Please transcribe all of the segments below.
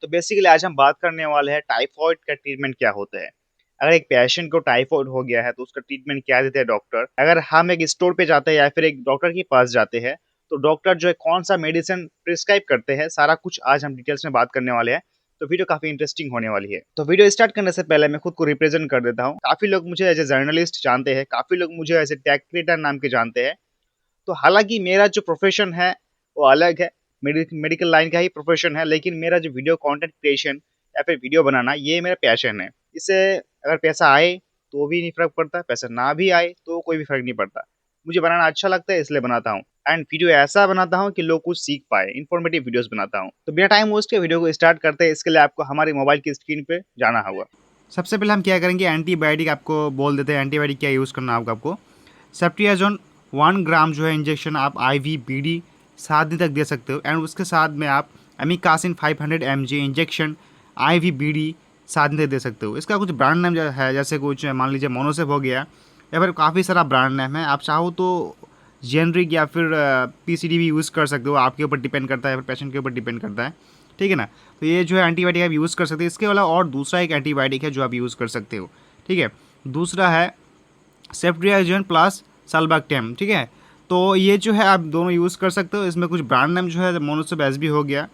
तो बेसिकली आज हम बात करने वाले हैं टाइफॉइड का ट्रीटमेंट क्या होता है। अगर एक पेशेंट को टाइफॉइड हो गया है तो उसका ट्रीटमेंट क्या देते हैं डॉक्टर। अगर हम एक स्टोर पे जाते हैं या फिर एक डॉक्टर के पास जाते हैं तो डॉक्टर जो है कौन सा मेडिसिन प्रिस्क्राइब करते हैं, सारा कुछ आज हम डिटेल्स में बात करने वाले हैं। तो वीडियो काफी इंटरेस्टिंग होने वाली है। तो वीडियो स्टार्ट करने से पहले मैं खुद को रिप्रेजेंट कर देता हूँ। काफी लोग मुझे एज ए जर्नलिस्ट जानते हैं, काफी लोग मुझे एज ए टेक क्रिएटर नाम के जानते हैं। तो हालांकि मेरा जो प्रोफेशन है वो अलग है, मेडिकल लाइन का ही प्रोफेशन है, लेकिन मेरा जो वीडियो कंटेंट क्रिएशन या फिर वीडियो बनाना ये मेरा पैशन है। इससे अगर पैसा आए तो भी नहीं फर्क पड़ता, पैसा ना भी आए तो कोई भी फर्क नहीं पड़ता। मुझे बनाना अच्छा लगता है इसलिए बनाता हूँ। एंड वीडियो ऐसा बनाता हूँ कि लोग कुछ सीख पाए, इन्फॉर्मेटिव वीडियोस बनाता हूँ। तो बिना टाइम वेस्ट के वीडियो को स्टार्ट करते हैं। इसके लिए आपको हमारे मोबाइल की स्क्रीन पे जाना होगा। सबसे पहले हम क्या करेंगे, एंटीबायोटिक आपको बोल देते हैं। एंटीबायोटिक क्या यूज़ करना होगा आपको। सेफ्ट्रियाजोन 1 ग्राम जो है इंजेक्शन आप IV BD 7 दिन तक दे सकते हो। एंड उसके साथ में आप amikacin 500 mg injection IV BD 7 दिन तक दे सकते हो। इसका कुछ ब्रांड नेम है, जैसे कुछ मान लीजिए मोनोसेफ हो गया, या फिर काफ़ी सारा ब्रांड नेम है। आप चाहो तो जेनरिक या फिर PCD भी यूज़ कर सकते हो, आपके ऊपर डिपेंड करता है, फिर पेशेंट के ऊपर डिपेंड करता है। ठीक है ना। तो ये जो है एंटीबायोटिक आप यूज़ कर सकते हो। इसके अलावा और दूसरा एक एंटीबायोटिक है जो आप यूज़ कर सकते हो। ठीक है, दूसरा है सेफ्ट्रियाजोन प्लस सल्बैक्टेम। ठीक है, तो ये जो है आप दोनों यूज़ कर सकते हो। इसमें कुछ ब्रांड नेम जो है मोनोसेफ SB हो गया,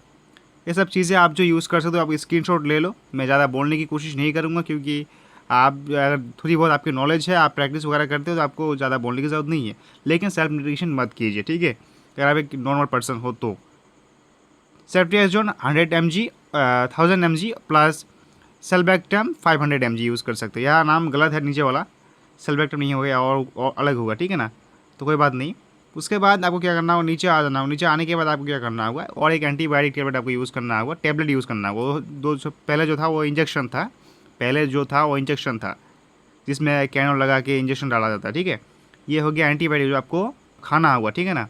ये सब चीज़ें आप जो यूज़ कर सकते हो। आप स्क्रीनशॉट ले लो। मैं ज़्यादा बोलने की कोशिश नहीं करूँगा, क्योंकि आप अगर थोड़ी बहुत आपकी नॉलेज है, आप प्रैक्टिस वगैरह करते हो, तो आपको ज़्यादा बोलने की ज़रूरत नहीं है। लेकिन सेल्फ न्यूट्रिशन मत कीजिए, ठीक है, अगर आप एक नॉर्मल पर्सन हो तो। Ceftriaxone 100 mg 1000 mg plus sulbactam 500 mg use कर सकते हो। यह नाम गलत है, नीचे वाला सेल्बैक्टम नहीं हो गया और अलग होगा। ठीक है ना, तो कोई बात नहीं। उसके बाद आपको क्या करना होगा, नीचे आ जाना होगा। नीचे आने के बाद आपको क्या करना होगा, और एक एंटीबायोटिक टेबलेट आपको यूज़ करना होगा, टेबलेट यूज़ करना होगा। वो पहले जो था वो इंजेक्शन था, जिसमें कैनोल लगा के इंजेक्शन डाला जाता है। ठीक है, ये हो गया एंटीबायोटिक जो आपको खाना होगा। ठीक है ना।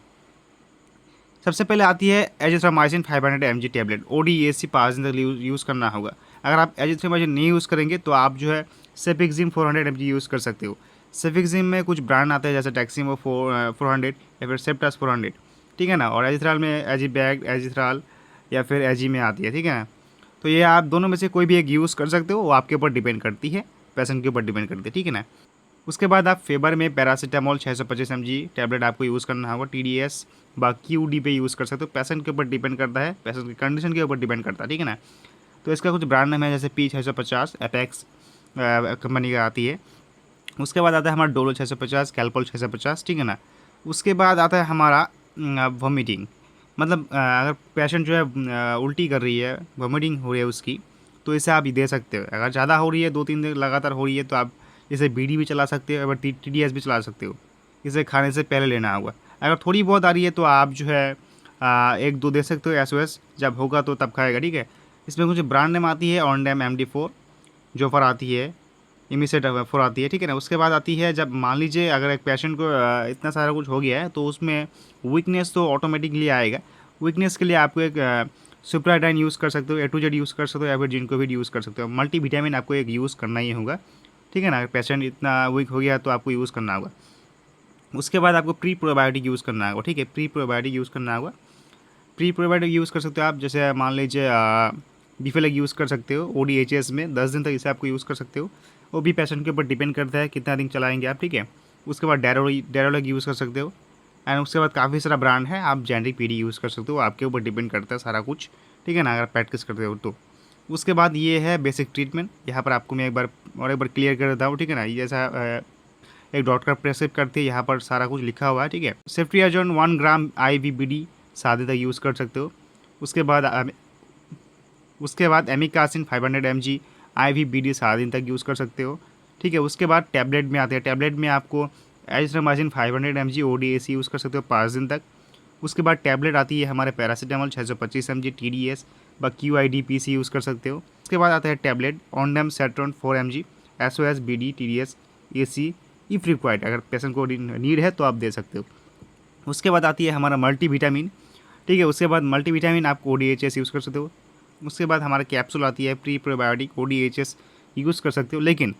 सबसे पहले आती है एजिथ्रोमाइसिन 500 mg टेबलेट, ODAC 5 दिन तक यूज़ करना होगा। अगर आप एजिथ्रोमाइसिन नहीं यूज़ करेंगे तो आप जो है सेफिक्सिम 400 mg यूज़ कर सकते हो। सेफिक्सिम में कुछ ब्रांड आते हैं, जैसे टैक्सिमो 400 या फिर सेप्टास 400। ठीक है ना। और एजिथ्राल में एजीबैग, एजिथ्राल या फिर एजी में आती है। ठीक है ना। तो ये आप दोनों में से कोई भी एक यूज़ कर सकते हो, वो आपके ऊपर डिपेंड करती है, पेशेंट के ऊपर डिपेंड करती है। ठीक है ना। उसके बाद आप फेबर में पैरासीटामोल 625 mg टैबलेट आपको यूज़ करना होगा। TDS QD पे यूज़ कर सकते हो, पेशेंट के ऊपर डिपेंड करता है, पेशेंट की कंडीशन के ऊपर डिपेंड करता है। ठीक है ना। तो इसका कुछ ब्रांड नेम है, जैसे P650 एपेक्स कंपनी का आती है। उसके बाद आता है हमारा डोलो 650, कैल्पोल 650। ठीक है ना। उसके बाद आता है हमारा वॉमिटिंग, मतलब अगर पेशेंट जो है उल्टी कर रही है, वॉमिटिंग हो रही है उसकी, तो इसे आप दे सकते हो। अगर ज़्यादा हो रही है, 2-3 दिन लगातार हो रही है, तो आप इसे BD भी चला सकते हो, और TDS भी चला सकते हो। इसे खाने से पहले लेना होगा। अगर थोड़ी बहुत आ रही है तो आप जो है 1-2 दे सकते हो SOS, जब होगा तो तब खाएगा। ठीक है। इसमें कुछ ब्रांड नेम आती है, ऑनडेम MD4, जोफर आती है, इमिसेट 4 आती है। ठीक है ना। उसके बाद आती है, जब मान लीजिए अगर एक पेशेंट को इतना सारा कुछ हो गया है, तो उसमें वीकनेस तो ऑटोमेटिकली आएगा। वीकनेस के लिए आपको एक सुप्राडाइन यूज़ कर सकते हो, A to Z यूज़ कर सकते हो, या फिर जिंकोविड यूज़ कर सकते हो। मल्टीविटामिन आपको एक यूज़ करना ही होगा। ठीक है ना। पेशेंट इतना वीक हो गया तो आपको यूज़ करना होगा। उसके बाद आपको प्री प्रोबायोटिक यूज़ करना होगा। ठीक है, प्री प्रोबायोटिक यूज़ करना होगा। प्री प्रोबायोटिक यूज़ कर सकते हो आप, जैसे मान लीजिए बीफेलेग यूज़ कर सकते हो ODHS में 10 दिन तक इसे आपको यूज़ कर सकते हो। वो भी पेशेंट के ऊपर डिपेंड करता है कितना दिन चलाएंगे आप। ठीक है। उसके बाद डेरोलग यूज़ कर सकते हो। एंड उसके बाद काफ़ी सारा ब्रांड है, आप जेनरिक PD यूज़ कर सकते हो, आपके ऊपर डिपेंड करता है सारा कुछ। ठीक है ना, अगर प्रैक्टिस करते हो तो। उसके बाद ये है बेसिक ट्रीटमेंट। यहाँ पर आपको मैं एक बार क्लियर कर देता हूँ। ठीक है ना। ये जैसा एक डॉक्टर प्रेस्क्राइब करती है, यहाँ पर सारा कुछ लिखा हुआ है। ठीक है। सेफ्ट्रियाजोन 1 ग्राम IV BD 7 दिन तक यूज़ कर सकते हो। उसके बाद एमिकासिन 500 mg IV BD 7 दिन तक यूज़ कर सकते हो। ठीक है। उसके बाद टैबलेट में आते हैं। टैबलेट में आपको एजिथ्रोमाइसिन 500 mg ODAC यूज़ कर सकते हो 5 दिन तक। उसके बाद टैबलेट आती है हमारे paracetamol 625 mg TDS QID PC use कर सकते हो। उसके बाद आता है tablet ondansetron 4 mg SOS BD TDS AC if required, अगर पेशेंट को नीड है तो आप दे सकते हो। उसके बाद आती है हमारा मल्टीविटामिन। ठीक है। उसके बाद मल्टीविटामिन आप ODHS यूज़ कर सकते हो। उसके बाद हमारा कैप्सूल आती है प्री प्रोबायोटिक, ODHS यूज़ कर सकते हो। लेकिन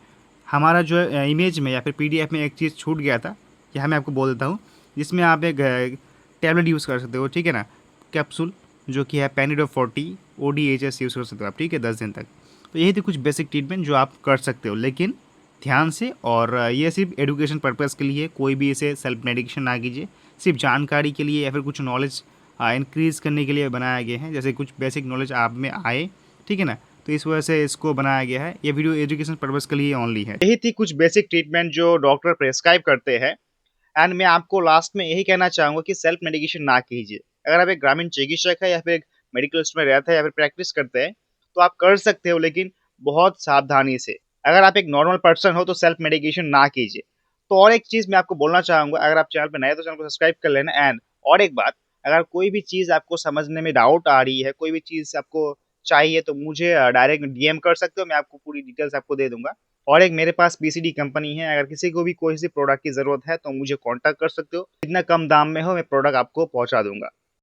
हमारा जो इमेज में या फिर PDF में एक चीज़ छूट गया था, यह मैं आपको बोल देता हूँ, जिसमें आप एक टैबलेट यूज़ कर सकते हो। ठीक है ना। कैप्सूल जो कि है पेनिडो 40 ODHS यूज़ कर सकते हो आप, ठीक है, 10 दिन तक। तो यही थी कुछ बेसिक ट्रीटमेंट जो आप कर सकते हो, लेकिन ध्यान से। और ये सिर्फ एजुकेशन पर्पज़ के लिए, कोई भी इसे सेल्फ मेडिकेशन ना कीजिए, सिर्फ जानकारी के लिए या फिर कुछ नॉलेज इंक्रीज़ करने के लिए बनाया गया है, जैसे कुछ बेसिक नॉलेज आप में आए, ठीक है ना। तो इस वजह से इसको बनाया गया है। ये वीडियो एजुकेशन पर्पज़ के लिए ओनली है। यही थी कुछ बेसिक ट्रीटमेंट जो डॉक्टर प्रेस्क्राइब करते हैं। एंड मैं आपको लास्ट में यही कहना चाहूँगा कि सेल्फ मेडिकेशन ना कीजिए। अगर आप एक ग्रामीण चिकित्सक है या फिर एक मेडिकल स्टोर में रहते हैं या फिर प्रैक्टिस करते हैं, तो आप कर सकते हो, लेकिन बहुत सावधानी से। अगर आप एक नॉर्मल पर्सन हो तो सेल्फ मेडिकेशन ना कीजिए। तो और एक चीज़ मैं आपको बोलना चाहूँगा, अगर आप चैनल पे नए हो तो चैनल को सब्सक्राइब कर लेना। एंड और एक बात, अगर कोई भी चीज़ आपको समझने में डाउट आ रही है, कोई भी चीज़ आपको चाहिए, तो मुझे डायरेक्ट डीएम कर सकते हो, मैं आपको पूरी डिटेल्स आपको दे दूँगा। और एक मेरे पास पीसीडी कंपनी है, अगर किसी को भी कोई सी प्रोडक्ट की ज़रूरत है तो मुझे कॉन्टैक्ट कर सकते हो। जितना कम दाम में हो मैं प्रोडक्ट आपको पहुँचा दूँगा।